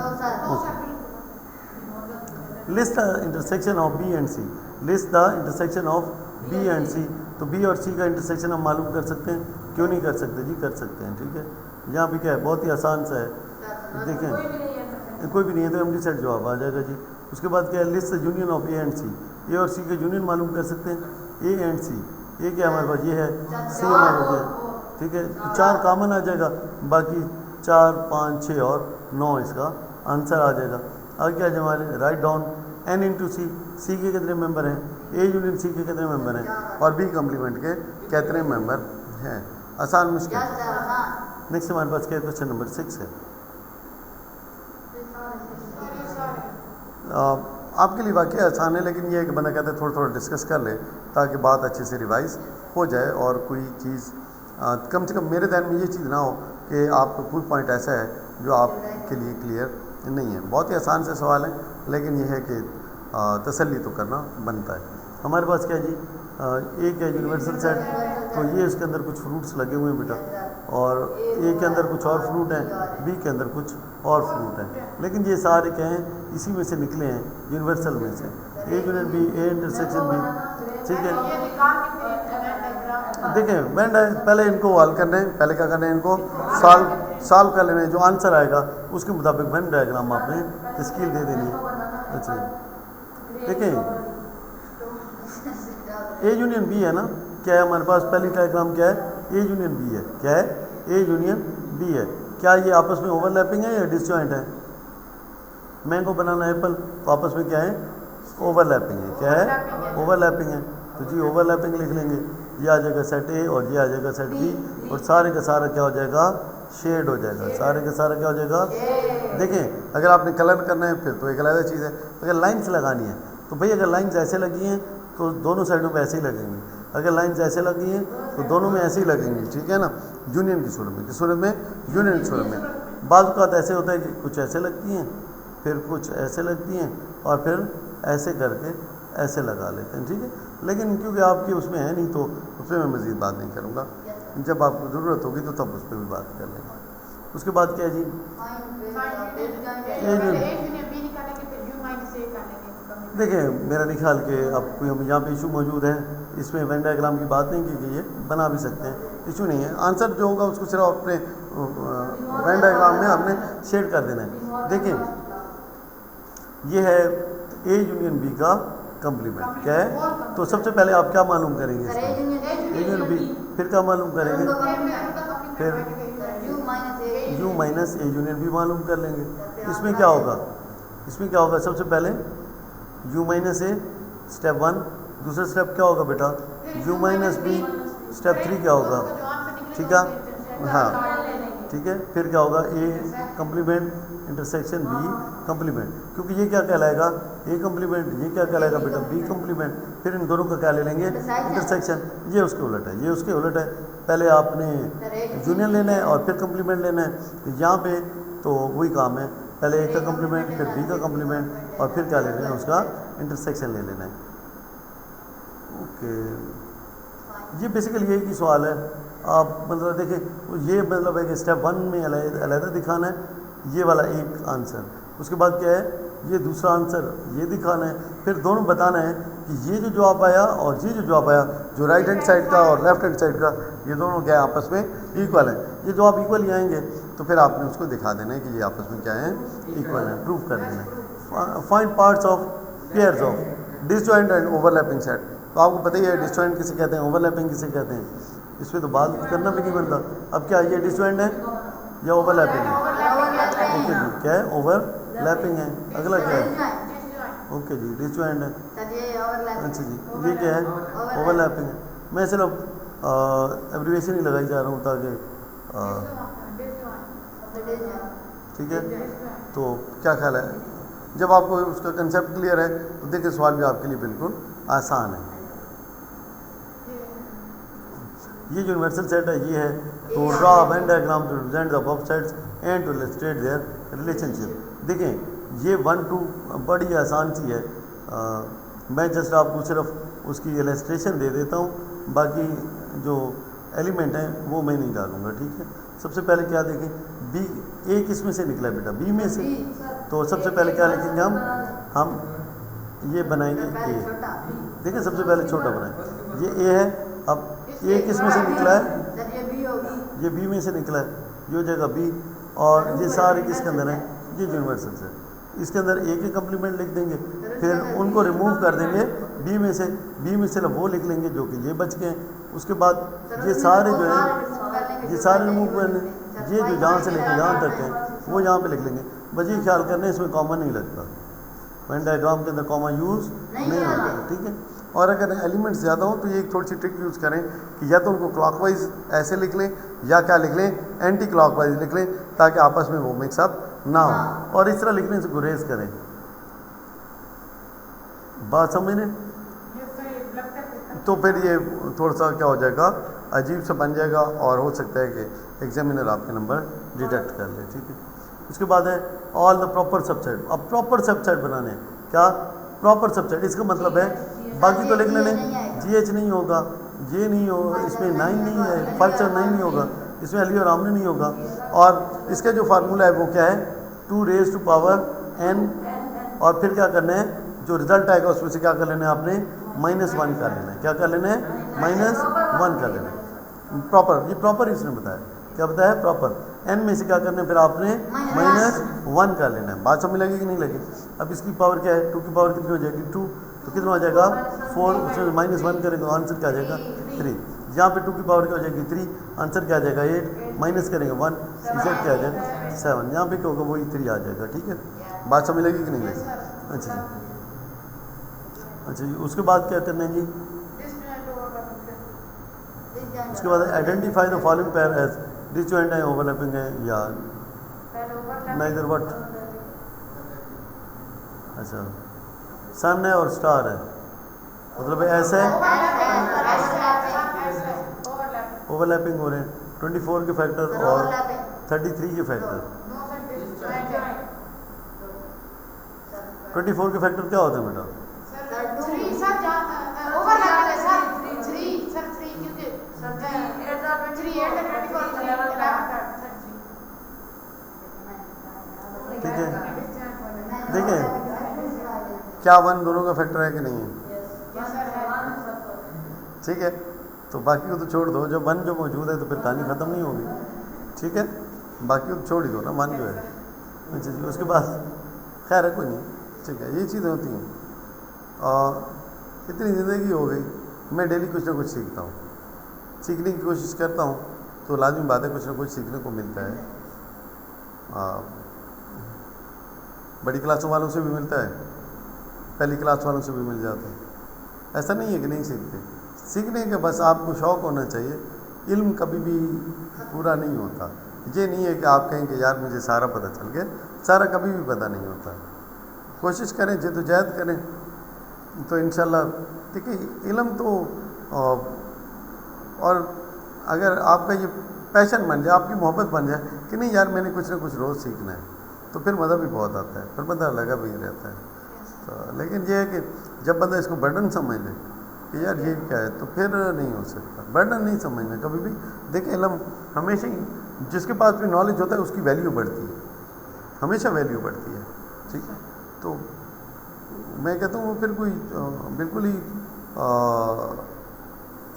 List the intersection of B and C, list the intersection of B and C, तो बी और सी का इंटरसेक्शन हम मालूम कर सकते हैं, क्यों नहीं कर सकते जी, कर सकते हैं, ठीक है। यहाँ पे क्या है, बहुत ही आसान सा है, देखें कोई भी नहीं है तो एमडी सेट जवाब आ जाएगा जी। उसके बाद क्या है, list the union of A and C, A और सी का यूनियन मालूम कर सकते हैं, ए एंड सी, ए क्या हमारे पास ये है, सी हमारे पास है, ठीक है, तो 4 कॉमन आ जाएगा, बाकी 4 5 6 और 9 इसका आंसर आ जाएगा। आगे क्या है हमारे, राइट डाउन एन इंटू सी, सी के कितने मेंबर हैं, ए यूनियन सी के कितने मेंबर हैं, और बी कम्प्लीमेंट के कितने मेंबर हैं। आसान मुश्किल। नेक्स्ट हमारे पास क्या, क्वेश्चन नंबर 6 है। आपके लिए वाकई आसान है, लेकिन ये एक बंदा कहता है थोड़ा थोड़ा डिस्कस कर ले ताकि बात अच्छे से रिवाइज हो जाए, और कोई चीज़ कम से कम मेरे ध्यान में ये चीज़ ना हो कि आपका कोई पॉइंट ऐसा है जो आपके लिए क्लियर नहीं है। बहुत ही आसान से सवाल है, लेकिन ये है कि तसल्ली तो करना बनता है। हमारे पास क्या है जी, एक है यूनिवर्सल सेट, तो ये इसके अंदर कुछ फ्रूट्स लगे हुए हैं बेटा, और ए के अंदर कुछ और फ्रूट हैं, बी के अंदर कुछ और फ्रूट हैं, लेकिन ये सारे क्या हैं, इसी में से निकले हैं, यूनिवर्सल में से, a union b, a intersection b, ठीक है। देखें वेन पहले इनको हल करना है, पहले क्या करना है, इनको सॉल्व कर लेना है, जो आंसर आएगा उसके मुताबिक वेन डायग्राम आपने स्केल दे देनी है। अच्छा देखें ए यूनियन बी है ना, क्या है हमारे पास, पहली डायग्राम क्या है, ए यूनियन बी है, क्या है, ए यूनियन बी है। क्या ये आपस में ओवरलैपिंग है या डिसजॉइंट है, मैंगो बनाना एप्पल, तो आपस में क्या है, ओवरलैपिंग है, क्या है, ओवरलैपिंग है, तो जी ओवरलैपिंग लिख लेंगे, ये आ जाएगा सेट ए और ये आ जाएगा सेट बी, और सारे का सारा क्या हो जाएगा, शेड हो जाएगा, सारे का सारा क्या हो जाएगा। देखें अगर आपने कलर करना है फिर तो एक अलग चीज़ है, अगर लाइन्स लगानी है तो भाई अगर लाइन्स ऐसे लगी हैं तो दोनों साइडों पे ऐसे ही लगेंगी। अगर लाइंस ऐसे लगी हैं तो दोनों में ऐसे ही लगेंगी, ठीक है ना। यूनियन की सूरत में, किस सूरत में, यूनियन की सूरत में। बाज़ औक़ात ऐसे होता है कि कुछ ऐसे लगती हैं, फिर कुछ ऐसे लगती हैं, और फिर ऐसे करके ऐसे लगा लेते हैं, ठीक है। लेकिन क्योंकि आपके उसमें है नहीं तो उस पर मैं मज़ीद बात नहीं करूँगा, जब आपको ज़रूरत होगी तो तब उस पर भी बात कर लेंगे। उसके बाद क्या है जी, देखिए मेरा नहीं ख्याल कि आपको यहाँ पे इशू मौजूद है, इसमें वेन डायग्राम की बात नहीं की गई है, बना भी सकते हैं, इशू नहीं है। आंसर जो होगा उसको सिर्फ अपने वेन डायग्राम में आपने शेड कर देना है। देखिए ये है ए यूनियन बी का कंप्लीमेंट, क्या है। तो सबसे पहले आप क्या मालूम करेंगे, सर ए यूनियन बी, फिर क्या मालूम करेंगे, फिर u minus a union b मालूम कर लेंगे। इसमें क्या होगा, इसमें क्या होगा, सबसे पहले u माइनस ए स्टेप 1, दूसरा स्टेप क्या होगा बेटा, u माइनस बी, स्टेप 3 क्या होगा, ठीक है, हाँ ठीक है। फिर क्या होगा, ए कंप्लीमेंट इंटरसेक्शन बी कंप्लीमेंट, क्योंकि ये क्या कहलाएगा, ए कंप्लीमेंट, ये क्या कहलाएगा बेटा, बी कंप्लीमेंट। फिर इन दोनों का क्या ले लेंगे, इंटरसेक्शन। ये उसके उलट है, ये उसके उलट है। पहले आपने यूनियन लेना है और फिर कंप्लीमेंट लेना है। यहाँ पे तो वही काम है, पहले ए का कंप्लीमेंट, फिर बी का कंप्लीमेंट, और फिर क्या ले लेना है, उसका इंटरसेक्शन ले लेना है। ओके, ये बेसिकली यही की सवाल है। आप मतलब देखिए, ये मतलब है कि स्टेप 1 में अलग दिखाना है, ये वाला एक आंसर। उसके बाद क्या है, ये दूसरा आंसर ये दिखाना है। फिर दोनों बताना है कि ये जो जवाब आया और ये जो जवाब आया, जो राइट हैंड साइड का और लेफ्ट हैंड साइड का, ये दोनों क्या है, आपस में इक्वल है। ये जवाब इक्वल ही आएंगे तो फिर आपने उसको दिखा देना है कि ये आपस में क्या है, इक्वल है, प्रूव कर देना है। Find parts of pairs of disjoint and overlapping set. तो आपको पता ही है डिसजॉइंट किसे कहते हैं, ओवरलैपिंग किसे कहते हैं, इस पर तो बात करना भी नहीं बनता। अब क्या ये डिसजॉइंट है या ओवरलैपिंग है, ओके जी, क्या है, ओवरलैपिंग है। अगला क्या है, ओके जी, डिसजॉइंट है। अच्छा जी, ये क्या है, ओवरलैपिंग है। मैं सिर्फ एब्रीवेशन ही लगाई जा रहा हूँ ताकि ठीक है। तो क्या ख्याल है, जब आपको उसका कंसेप्ट क्लियर है तो देखिए सवाल भी आपके लिए बिल्कुल आसान है। ये जो यूनिवर्सल सेट है ये है to draw Venn diagram to represent the above sets and to illustrate their relationship. देखें ये 1 2 बड़ी आसान सी है। मैं जस्ट आपको सिर्फ उसकी इलस्ट्रेशन दे देता हूँ, बाकी जो एलिमेंट हैं वो मैं नहीं डालूंगा, ठीक है। सबसे पहले क्या देखें, बी, ए किस में से निकला बेटा, बी में से। तो सबसे पहले क्या लिखेंगे हम ये बनाएंगे ए। देखिए सबसे पहले छोटा बनाएं, ये ए है। अब ए किस में से निकला है, ये बी में से निकला है, ये हो जाएगा बी। और ये सारे किसके अंदर है, ये यूनिवर्सल है, इसके अंदर ए के कंप्लीमेंट लिख देंगे, फिर उनको रिमूव कर देंगे बी में से। बी में सिर्फ वो लिख लेंगे जो कि ये बच गए। उसके बाद ये सारे जो हैं ये सारे रिमूव कर लेंगे, ये जो जहाँ से लेके जहाँ तक है वो यहाँ पे लिख लेंगे। बस ये ख्याल करना है इसमें कॉमा नहीं लगता, वेन डायग्राम के अंदर कॉमा यूज़ नहीं होता, ठीक है। और अगर एलिमेंट्स ज़्यादा हो तो ये एक थोड़ी सी ट्रिक यूज़ करें कि या तो उनको क्लॉकवाइज ऐसे लिख लें या क्या लिख लें, एंटी क्लॉकवाइज लिख लें, ताकि आपस में वो मिक्सअप ना हो। और इस तरह लिखने से गुरेज करें। बात समझने, तो फिर ये थोड़ा सा क्या हो जाएगा, अजीब सा बन जाएगा और हो सकता है कि एग्जामिनर आपके नंबर डिटेक्ट कर ले, ठीक है। उसके बाद है ऑल द प्रॉपर सबसेट। अब प्रॉपर सबसेट बनाने, क्या प्रॉपर सबसेट, इसका मतलब है बाकी तो लिख लेने, GH नहीं होगा, ये नहीं होगा, इसमें 9 नहीं है, फैक्टर 9 नहीं होगा, इसमें अली और आमने नहीं होगा। और इसका जो फार्मूला है वो क्या है, 2 raised to power n। और फिर क्या करना है, जो रिजल्ट आएगा उसमें से क्या कर लेना है आपने, -1 कर लेना है। क्या कर लेना है, -1 कर लेना है। प्रॉपर, ये प्रॉपर इसने बताया, क्या बताया, प्रॉपर। n में से क्या करना है, फिर आपने -1 कर लेना है। बात समझ लगी कि नहीं लगी। अब इसकी पावर क्या है, 2 की पावर कितनी हो जाएगी, 2, तो कितना हो जाएगा 4, उसमें -1 करेंगे आंसर क्या आ जाएगा 3। यहाँ पे 2 की पावर क्या हो जाएगी 3, आंसर क्या आ जाएगा 8, माइनस करेंगे 1, रिजल्ट क्या आ जाएगा 7। यहाँ पे क्या होगा, वही 3 आ जाएगा, ठीक है। बात समझ लगी कि नहीं लगी। अच्छा जी, अच्छा जी। उसके बाद क्या करना है जी, उसके बाद identify the following pair as disjoint है, ओवरलैपिंग है या नाइदर व्हाट। अच्छा, सन है और स्टार है, मतलब ऐसा है ओवरलैपिंग हो रहे हैं 24 के फैक्टर और 33 के फैक्टर। 24 के फैक्टर क्या होते हैं बेटा? ठीक है, देखिए क्या 1 दोनों का फैक्टर है कि नहीं है? ठीक है, तो बाकी को तो छोड़ दो, जब 1 जो मौजूद है तो फिर कहानी ख़त्म नहीं होगी। ठीक है, बाकी को तो छोड़ ही दो ना, 1 जो है। अच्छा जी, उसके बाद खैर है कोई नहीं, ठीक है, ये चीज़ें होती हैं। और इतनी ज़िंदगी हो गई, मैं डेली कुछ ना कुछ सीखता हूँ, सीखने की कोशिश करता हूँ, तो लाजमी बात है कुछ ना कुछ सीखने को मिलता है। बड़ी क्लासों वालों से भी मिलता है, पहली क्लास वालों से भी मिल जाता है। ऐसा नहीं है कि नहीं सीखते, सीखने का बस आपको शौक़ होना चाहिए। इल्म कभी भी पूरा नहीं होता। ये नहीं है कि आप कहें कि यार मुझे सारा पता चल गया, सारा कभी भी पता नहीं होता। कोशिश करें, जद्दोजहद करें, तो इंशाल्लाह देखिए इल्म तो और अगर आपका ये पैशन बन जाए, आपकी मोहब्बत बन जाए कि नहीं यार मैंने कुछ ना कुछ रोज़ सीखना है, तो फिर मज़ा भी बहुत आता है, फिर बंदा लगा भी रहता है। तो लेकिन ये है कि जब बंदा इसको बर्डन समझ ले कि यार ये क्या है, तो फिर नहीं हो सकता। बर्डन नहीं समझना कभी भी। देखिए इल्म हमेशा ही, जिसके पास भी नॉलेज होता है उसकी वैल्यू बढ़ती है, हमेशा वैल्यू बढ़ती है। ठीक है, तो मैं कहता हूँ फिर कोई बिल्कुल ही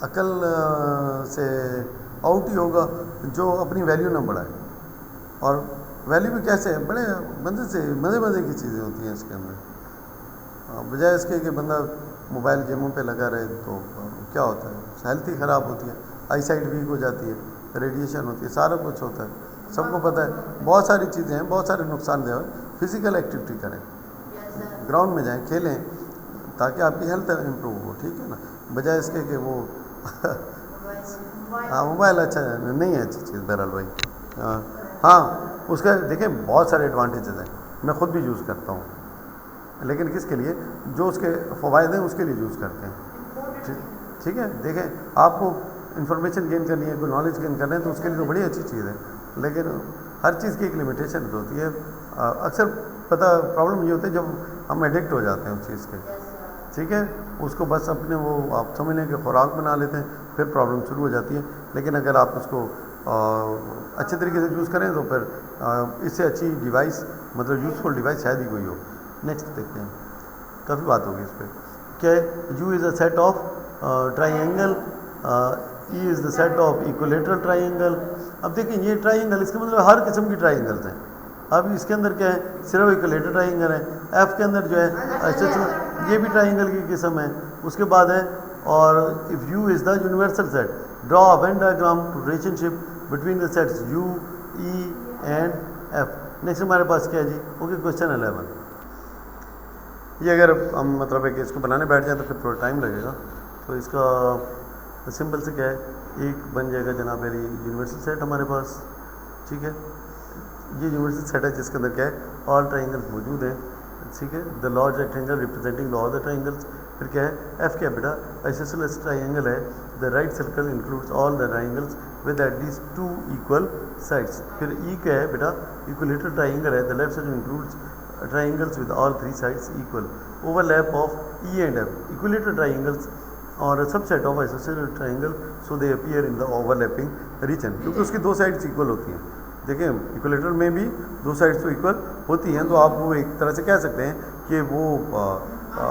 अकल से आउट ही होगा जो अपनी वैल्यू ना बढ़ाए। और वैल्यू भी कैसे है, बड़े मज़े की चीज़ें होती हैं इसके अंदर। बजाय इसके कि बंदा मोबाइल गेमों पे लगा रहे तो क्या होता है, हेल्थ ही ख़राब होती है, आई साइट वीक हो जाती है, रेडिएशन होती है, सारा कुछ होता है, सबको पता है। बहुत सारी चीज़ें हैं, बहुत सारे नुकसानदेह हैं। फिज़िकल एक्टिविटी करें, ग्राउंड में जाएं, खेलें, ताकि आपकी हेल्थ इम्प्रूव हो। ठीक है ना, बजाय इसके कि वो हाँ मोबाइल अच्छा नहीं है, अच्छी चीज़ बहरहाल भाई। हाँ उसका देखिए बहुत सारे एडवांटेजेस हैं, मैं ख़ुद भी यूज़ करता हूँ, लेकिन किसके लिए, जो उसके फ़वायदे हैं उसके लिए यूज़ करते हैं। ठीक है, देखें आपको इन्फॉर्मेशन गेन करनी है, कोई नॉलेज गेन करना है, तो उसके लिए तो बड़ी अच्छी चीज़ है, लेकिन हर चीज़ की एक लिमिटेशन होती है। अक्सर पता प्रॉब्लम ये होती है जब हम एडिक्ट हो जाते हैं उस चीज़ के। ठीक है, उसको बस अपने वो आप समझ लें कि खुराक बना लेते हैं, फिर प्रॉब्लम शुरू हो जाती है। लेकिन अगर आप उसको अच्छे तरीके से यूज़ करें तो फिर इससे अच्छी डिवाइस, मतलब यूज़फुल डिवाइस शायद ही कोई हो। नेक्स्ट देखते हैं, काफ़ी बात होगी इस पर। क्या है, U is a set of triangle, E is the set of equilateral triangle. अब देखिए ये ट्राइंगल, इसका मतलब हर किस्म की ट्राइंगल्स हैं। अब इसके अंदर क्या है, सिर्फ इक्विलेटरल ट्राइंगल है। F के अंदर जो है ये भी ट्राइंगल की किस्म है। उसके बाद है, और if U is the universal set, draw a Venn diagram to relationship between the sets U, E and F। Next हमारे पास क्या है जी, ओके क्वेश्चन 11। ये अगर हम मतलब है कि इसको बनाने बैठ जाए तो फिर थोड़ा टाइम लगेगा, तो इसका सिंपल से क्या है, एक बन जाएगा जनाब मेरी यूनिवर्सल सेट हमारे पास। ठीक है, ये यूनिवर्सल सेट है जिसके अंदर क्या है, ऑल ट्राइंगल्स मौजूद हैं। ठीक है, the large rectangle representing all the triangles. फिर क्या है, एफ क्या है बेटा, आइसोसेलेस ट्राइंगल है। The right circle includes all the triangles with at least 2 equal sides. फिर ई क्या है बेटा, इक्विलेटरल ट्राइंगल है। The left side includes triangles with all 3 sides equal. Overlap of E and F, equilateral triangles or a subset of isosceles triangle, so they appear in the overlapping region, क्योंकि उसकी 2 sides equal होती हैं। देखिए equilateral में भी 2 sides तो equal होती हैं, तो आप वो एक तरह से कह सकते हैं कि वो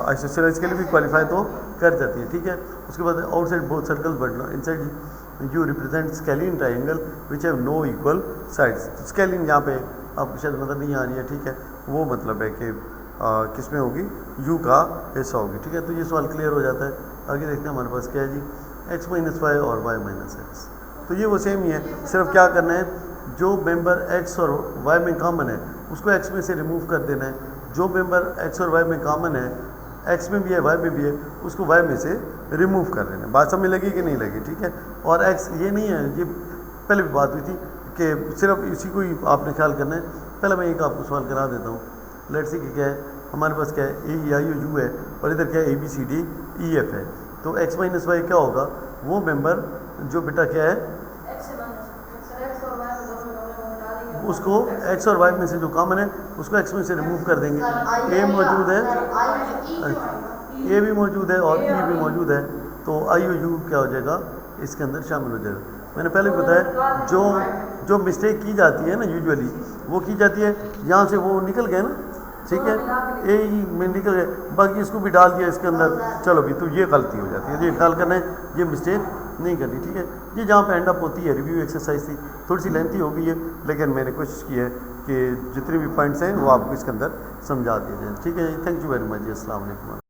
आइसोसेलेस के लिए भी क्वालिफाई तो कर जाती है। ठीक है, उसके बाद outside both circles but inside you represent scalene triangle which have no equal sides. Scalene यहाँ पे आपको शायद नज़र नहीं आ रही है। ठीक है, वो मतलब है कि किस में होगी, U का हिस्सा होगी। ठीक है, तो ये सवाल क्लियर हो जाता है। आगे देखते हैं हमारे पास क्या है जी, x - y और y - x। तो ये वो सेम ही है, सिर्फ क्या करना है, जो मेंबर x और y में कॉमन है उसको x में से रिमूव कर देना है। जो मेंबर x और y में कॉमन है, x में भी है y में भी है, उसको y में से रिमूव कर देना है। बात समझ लगी कि नहीं लगी? ठीक है, और x ये नहीं है, ये पहले भी बात हुई थी कि सिर्फ इसी को ही आपने ख्याल करना है। पहले मैं एक आपको सवाल करा देता हूँ लेट्स सी क्या है हमारे पास क्या है ए आई यू है और इधर क्या है a b c d e f है। तो एक्स माइनस वाई क्या होगा, वो मेंबर जो बेटा क्या है एक्स से माइनस एक्स और वाई में दोनों में हटा देंगे, उसको एक्स और वाई में से जो कॉमन है उसको एक्स में से रिमूव कर देंगे। ए मौजूद है, ए भी मौजूद है और ई भी मौजूद है, तो आई और यू क्या हो जाएगा इसके अंदर शामिल हो जाएगा। मैंने पहले भी बताया जो मिस्टेक की जाती है ना यूजुअली वो की जाती है यहाँ से वो निकल गए ना, ठीक है, ए ही में निकल गए, बाकी इसको भी डाल दिया इसके अंदर, चलो भी तो ये गलती हो जाती है, ये ख्याल करना है ये मिस्टेक नहीं करनी, ठीक है। ये जहाँ पे एंड अप होती है रिव्यू एक्सरसाइज थी, थोड़ी सी लेंथी हो गई है लेकिन मैंने कोशिश की है कि जितने भी पॉइंट्स हैं वो आपको इसके अंदर समझा दिए जाए, ठीक है। थैंक यू वेरी मच, अस्सलाम वालेकुम।